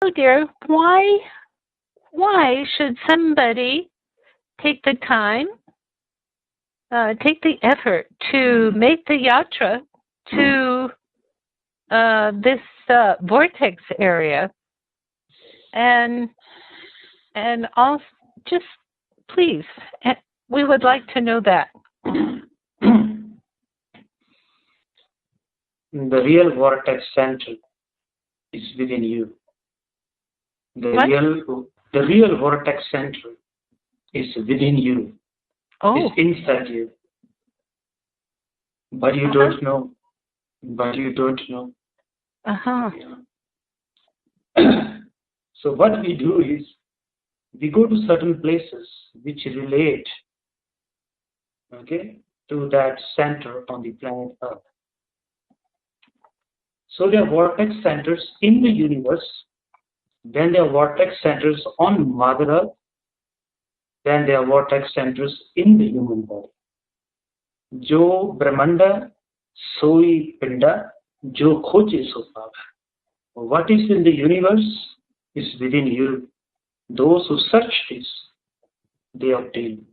also, dear, why should somebody take the time, take the effort to make the yatra to this vortex area, and also just please, we would like to know that. The real vortex center is within you. The real vortex center is within you. Oh. It's inside you. But you don't know. But you don't know. So what we do is we go to certain places which relate, to that center on the planet Earth. So there are vortex centers in the universe, then there are vortex centers on Mother Earth, then there are vortex centers in the human body. Jo Brahmanda Soi Pinda Jo Khoje So Paava. What is in the universe is within you. Those who search this, they obtain.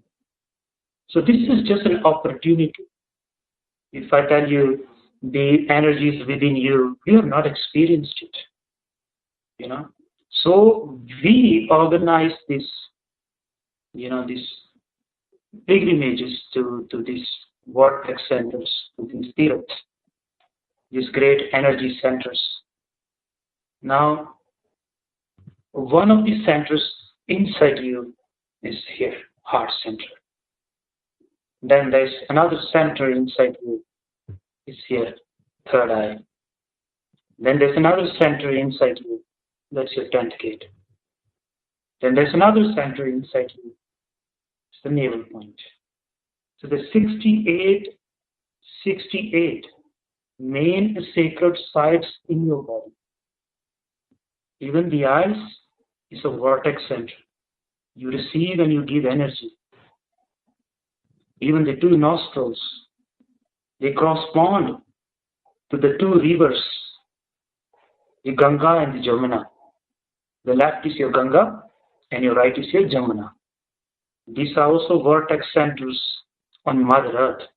So this is just an opportunity. If I tell you the energy is within you, you have not experienced it. So we organize this, these pilgrimages to these vortex centers, to these theaters, these great energy centers. Now, one of the centers inside you is here, heart center. Then there's another center inside you, is here, third eye. Then there's another center inside you, that's your 10th gate. Then there's another center inside you, it's the navel point. So there's 68 main sacred sites in your body. Even the eyes is a vortex center. You receive and you give energy. Even the two nostrils, they correspond to the two rivers, the Ganga and the Jamuna. The left is your Ganga and your right is your Jamuna. These are also vortex centers on Mother Earth,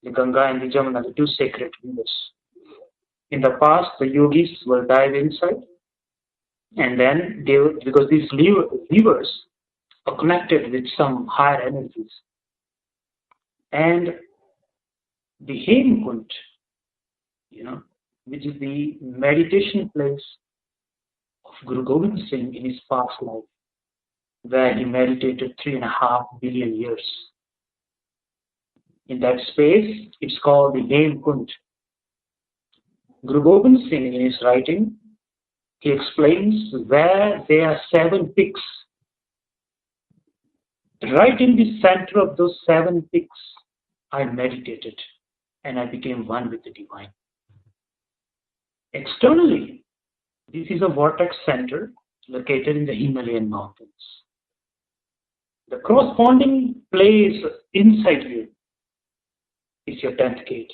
the Ganga and the Jamuna, the two sacred rivers. In the past, the yogis will dive inside, and then because these rivers are connected with some higher energies. And the Hemkund, which is the meditation place of Guru Gobind Singh in his past life, where he meditated 3.5 billion years. In that space, it's called the Hemkund. Guru Gobind Singh, in his writing, he explains where there are 7 peaks. Right in the center of those 7 peaks, I meditated and I became one with the divine. Externally, this is a vortex center located in the Himalayan mountains. The corresponding place inside you is your 10th gate.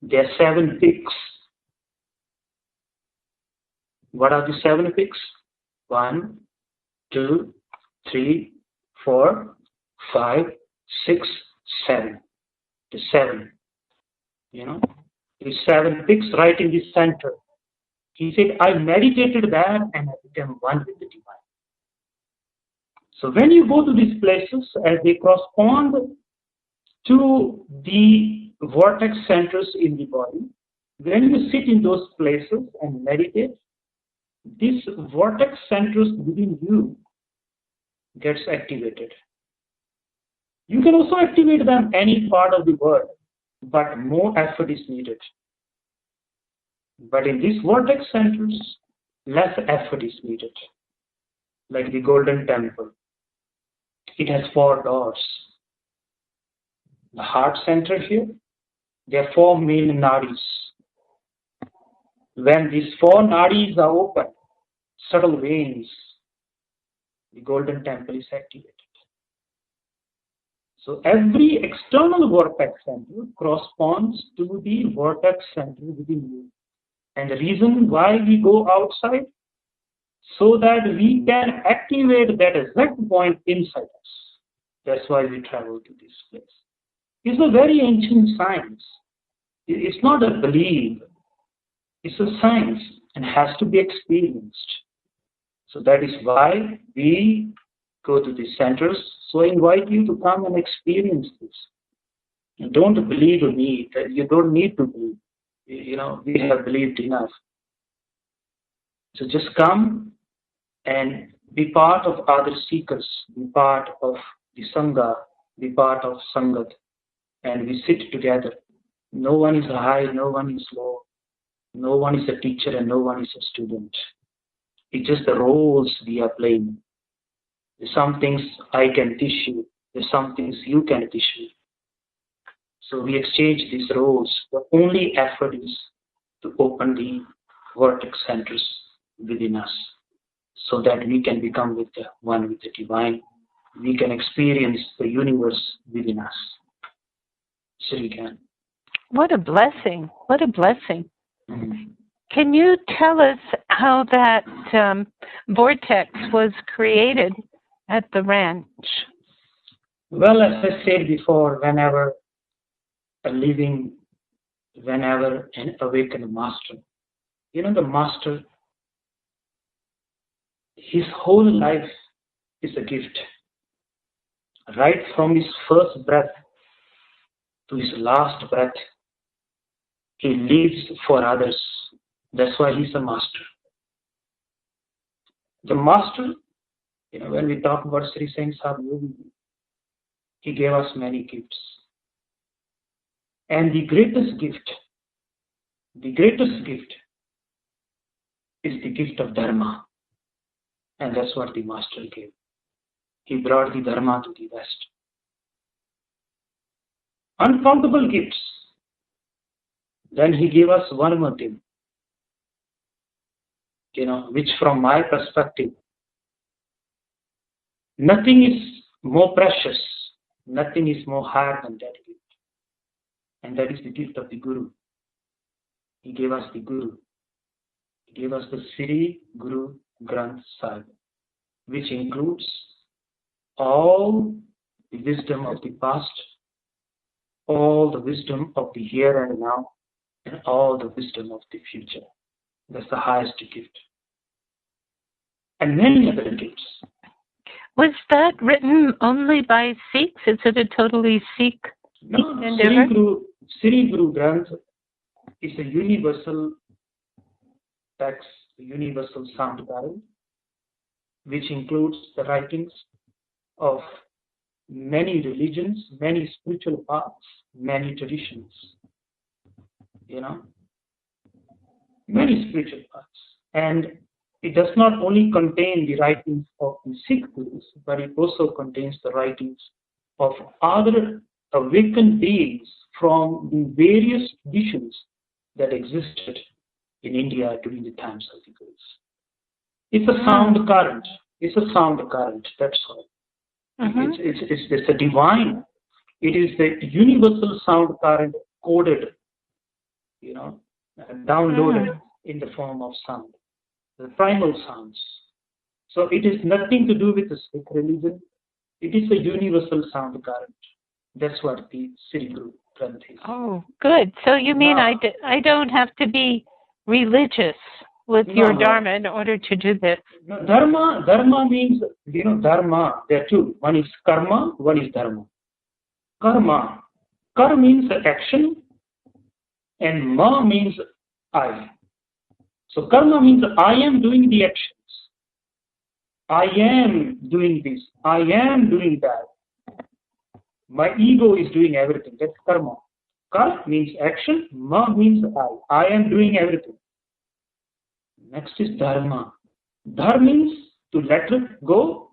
There are 7 peaks. What are the 7 peaks? 1, 2, 3, 4, 5, 6, 7. The 7. The 7 peaks right in the center. He said, I meditated there and I became one with the divine. So when you go to these places, as they correspond to the vortex centers in the body, when you sit in those places and meditate, these vortex centers within you gets activated. You can also activate them any part of the world, but more effort is needed. But in these vortex centers, less effort is needed. Like the Golden Temple, it has 4 doors. The heart center here, there are 4 main nadis. When these 4 nadis are open, subtle veins, the Golden Temple is activated. So every external vortex center corresponds to the vortex center within you. And the reason why we go outside, so that we can activate that exact point inside us. That's why we travel to this place. It's a very ancient science. It's not a belief, it's a science and has to be experienced. So that is why we go to these centers. So I invite you to come and experience this. And don't believe me that you don't need to believe. We have believed enough. So just come and be part of other seekers, be part of the Sangha, be part of Sangat, and we sit together. No one is high, no one is low, no one is a teacher and no one is a student. It's just the roles we are playing. There's some things I can teach you, there's some things you can teach me. So we exchange these roles. The only effort is to open the vortex centers within us so that we can become one with the divine. We can experience the universe within us. So we can. What a blessing. What a blessing. Mm-hmm. Can you tell us how that vortex was created at the ranch? Well, as I said before, whenever an awakened master, the master, his whole life is a gift. Right from his first breath to his last breath, he lives for others. That's why he's a master. The master, when we talk about Sri Saint Sahib Yogi, he gave us many gifts. And the greatest gift is the gift of Dharma. And that's what the master gave. He brought the Dharma to the West. Uncountable gifts. Then he gave us one more thing, which from my perspective, nothing is more precious, nothing is more higher than that gift. And that is the gift of the Guru. He gave us the Guru. He gave us the Sri Guru Granth Sahib, which includes all the wisdom of the past, all the wisdom of the here and now, and all the wisdom of the future. That's the highest gift. And many other gifts. Was that written only by Sikhs? Is it a totally Sikh endeavor? Sri Guru Granth is a universal text, a universal sound pattern, which includes the writings of many religions, many spiritual paths, many traditions. Many spiritual paths. And it does not only contain the writings of the Sikh Gurus, but it also contains the writings of other awakened beings from the various traditions that existed in India during the times of the Gurus. It's a sound current. It's a sound current, that's all. Mm-hmm. It's a divine. It is the universal sound current coded, downloaded in the form of sound, the primal sounds. So it is nothing to do with the Sikh religion. It is a universal sound current. That's what the Sri Guru Granth is. Oh, good. So you mean I don't have to be religious with your Dharma in order to do this? No, Dharma means, Dharma, there are two. One is karma, one is Dharma. Karma means action, and ma means I. So karma means I am doing the actions. I am doing this. I am doing that. My ego is doing everything. That's karma. Kar means action. Ma means I. I am doing everything. Next is Dharma. Dhar means to let go,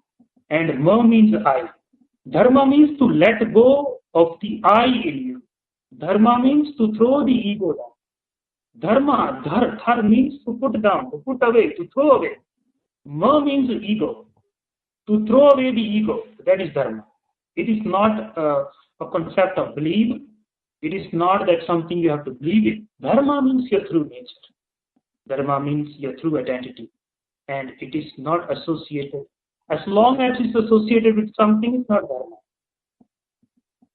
and Ma means I. Dharma means to let go of the I in you. Dharma means to throw the ego down. Dharma, dhar means to put down, to put away, to throw away. Ma means ego. To throw away the ego, that is Dharma. It is not a concept of belief. It is not that something you have to believe in. Dharma means your true nature. Dharma means your true identity. and it is not associated. As long as it's associated with something, it's not dharma.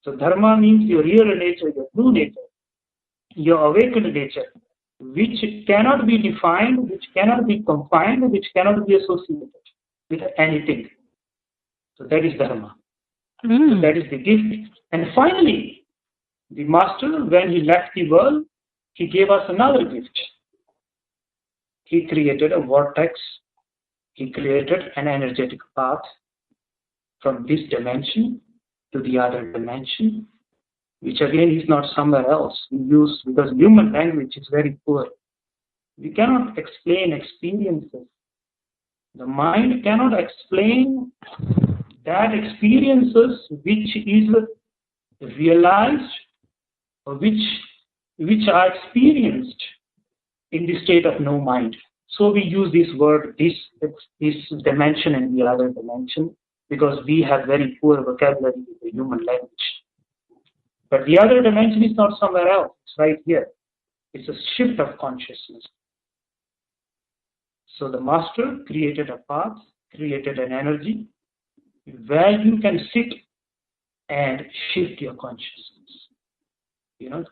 So dharma means your real nature, your true nature, your awakened nature, which cannot be defined, which cannot be confined, which cannot be associated with anything. So that is dharma. So that is the gift. And finally, the master, when he left the world, he gave us another gift. He created a vortex. He created an energetic path from this dimension to the other dimension, which again is not somewhere else. We use, because human language is very poor. We cannot explain experiences. The mind cannot explain that experiences which is realized or which are experienced in the state of no mind. So we use this word, this dimension and the other dimension, because we have very poor vocabulary in the human language. But the other dimension is not somewhere else, it's right here. It's a shift of consciousness. So the master created a path, created an energy where you can sit and shift your consciousness.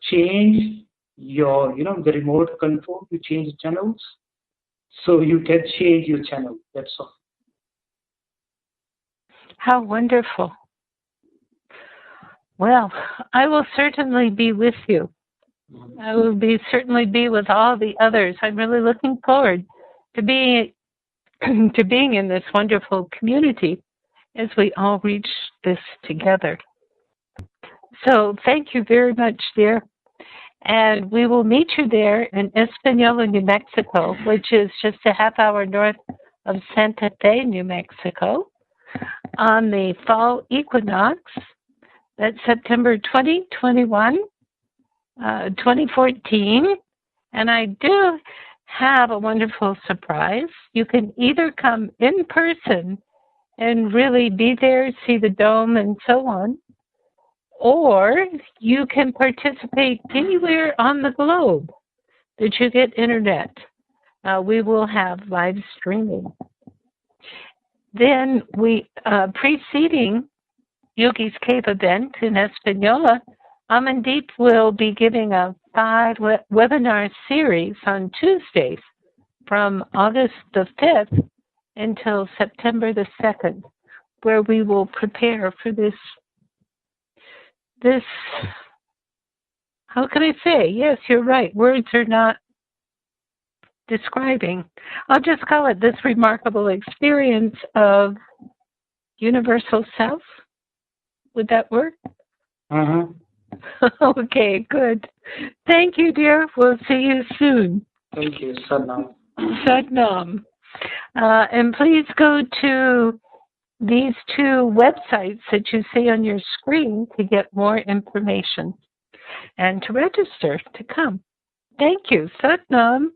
Change your, the remote control, you change channels. So you can change your channel, that's all. How wonderful. Well, I will certainly be with you. I will certainly be with all the others. I'm really looking forward to being in this wonderful community as we all reach this together. So thank you very much, dear. And we will meet you there in Espanola, New Mexico, which is just a half hour north of Santa Fe, New Mexico, on the fall equinox. That's September 2021, 2014. And I do have a wonderful surprise. You can either come in person and really be there, see the dome and so on, or you can participate anywhere on the globe that you get internet. We will have live streaming. Then preceding Yogi's Cave event in Espanola, Amandeep will be giving a 5-webinar series on Tuesdays from August the 5th until September the 2nd, where we will prepare for this, how can I say? Yes, you're right. Words are not describing. I'll just call it this remarkable experience of universal self. Would that work? Okay, good. Thank you, dear. We'll see you soon. Thank you. Sadnam. Sadnam. And please go to these 2 websites that you see on your screen to get more information and to register to come. Thank you. Satnam.